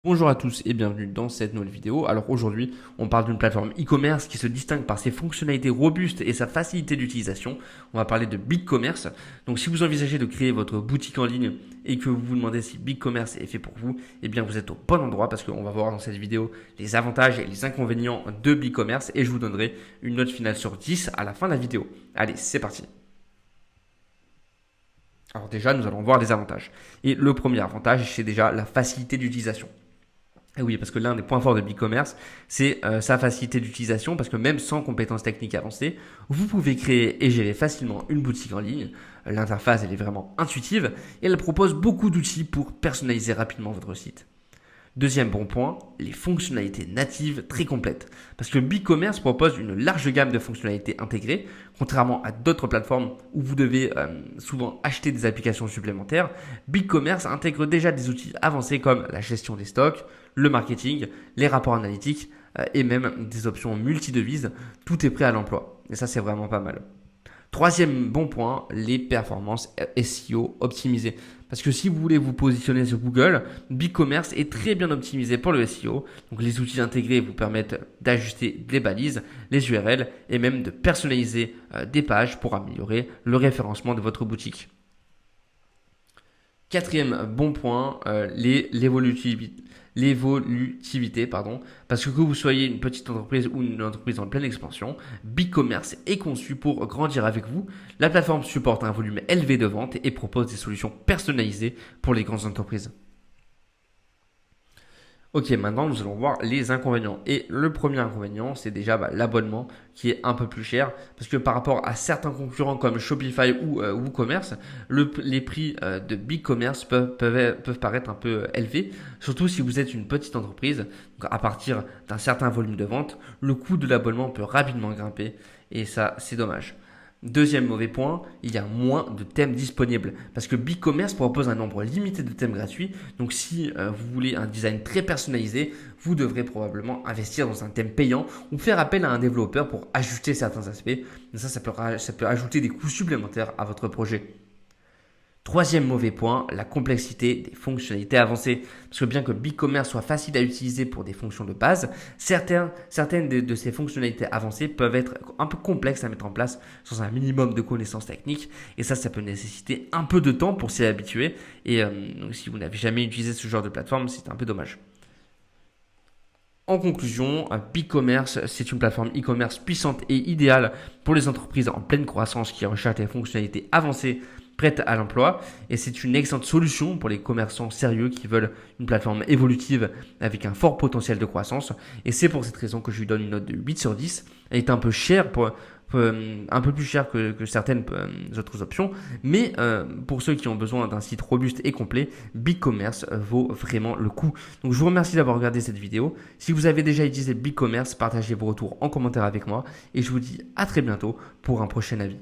Bonjour à tous et bienvenue dans cette nouvelle vidéo. Alors aujourd'hui, on parle d'une plateforme e-commerce qui se distingue par ses fonctionnalités robustes et sa facilité d'utilisation. On va parler de BigCommerce. Donc si vous envisagez de créer votre boutique en ligne et que vous vous demandez si BigCommerce est fait pour vous, eh bien vous êtes au bon endroit parce qu'on va voir dans cette vidéo les avantages et les inconvénients de BigCommerce et je vous donnerai une note finale sur 10 à la fin de la vidéo. Allez, c'est parti. Alors déjà, nous allons voir les avantages. Et le premier avantage, c'est déjà la facilité d'utilisation. Et oui, parce que l'un des points forts de BigCommerce, c'est sa facilité d'utilisation, parce que même sans compétences techniques avancées, vous pouvez créer et gérer facilement une boutique en ligne. L'interface, elle est vraiment intuitive et elle propose beaucoup d'outils pour personnaliser rapidement votre site. Deuxième bon point, les fonctionnalités natives très complètes. Parce que BigCommerce propose une large gamme de fonctionnalités intégrées, contrairement à d'autres plateformes où vous devez souvent acheter des applications supplémentaires. BigCommerce intègre déjà des outils avancés comme la gestion des stocks, le marketing, les rapports analytiques et même des options multi-devises. Tout est prêt à l'emploi. Et ça, c'est vraiment pas mal. Troisième bon point, les performances SEO optimisées. Parce que si vous voulez vous positionner sur Google, BigCommerce est très bien optimisé pour le SEO. Donc les outils intégrés vous permettent d'ajuster les balises, les URL et même de personnaliser des pages pour améliorer le référencement de votre boutique. Quatrième bon point, l'évolutivité, parce que vous soyez une petite entreprise ou une entreprise en pleine expansion, BigCommerce est conçu pour grandir avec vous. La plateforme supporte un volume élevé de ventes et propose des solutions personnalisées pour les grandes entreprises. Ok, maintenant nous allons voir les inconvénients. Et le premier inconvénient, c'est déjà l'abonnement qui est un peu plus cher. Parce que par rapport à certains concurrents comme Shopify ou WooCommerce, les prix de BigCommerce peuvent paraître un peu élevés. Surtout si vous êtes une petite entreprise. Donc à partir d'un certain volume de vente, le coût de l'abonnement peut rapidement grimper. Et ça, c'est dommage. Deuxième mauvais point, il y a moins de thèmes disponibles parce que BigCommerce propose un nombre limité de thèmes gratuits. Donc si vous voulez un design très personnalisé, vous devrez probablement investir dans un thème payant ou faire appel à un développeur pour ajuster certains aspects. Et ça peut ajouter des coûts supplémentaires à votre projet. Troisième mauvais point, la complexité des fonctionnalités avancées. Parce que bien que BigCommerce soit facile à utiliser pour des fonctions de base, certaines de ces fonctionnalités avancées peuvent être un peu complexes à mettre en place sans un minimum de connaissances techniques. Et ça peut nécessiter un peu de temps pour s'y habituer. Et donc si vous n'avez jamais utilisé ce genre de plateforme, c'est un peu dommage. En conclusion, BigCommerce, c'est une plateforme e-commerce puissante et idéale pour les entreprises en pleine croissance qui recherchent des fonctionnalités avancées prêtes à l'emploi. Et c'est une excellente solution pour les commerçants sérieux qui veulent une plateforme évolutive avec un fort potentiel de croissance. Et c'est pour cette raison que je lui donne une note de 8 sur 10. Elle est un peu chère un peu plus cher que certaines autres options. Mais pour ceux qui ont besoin d'un site robuste et complet, BigCommerce vaut vraiment le coup. Donc je vous remercie d'avoir regardé cette vidéo. Si vous avez déjà utilisé BigCommerce, partagez vos retours en commentaire avec moi. Et je vous dis à très bientôt pour un prochain avis.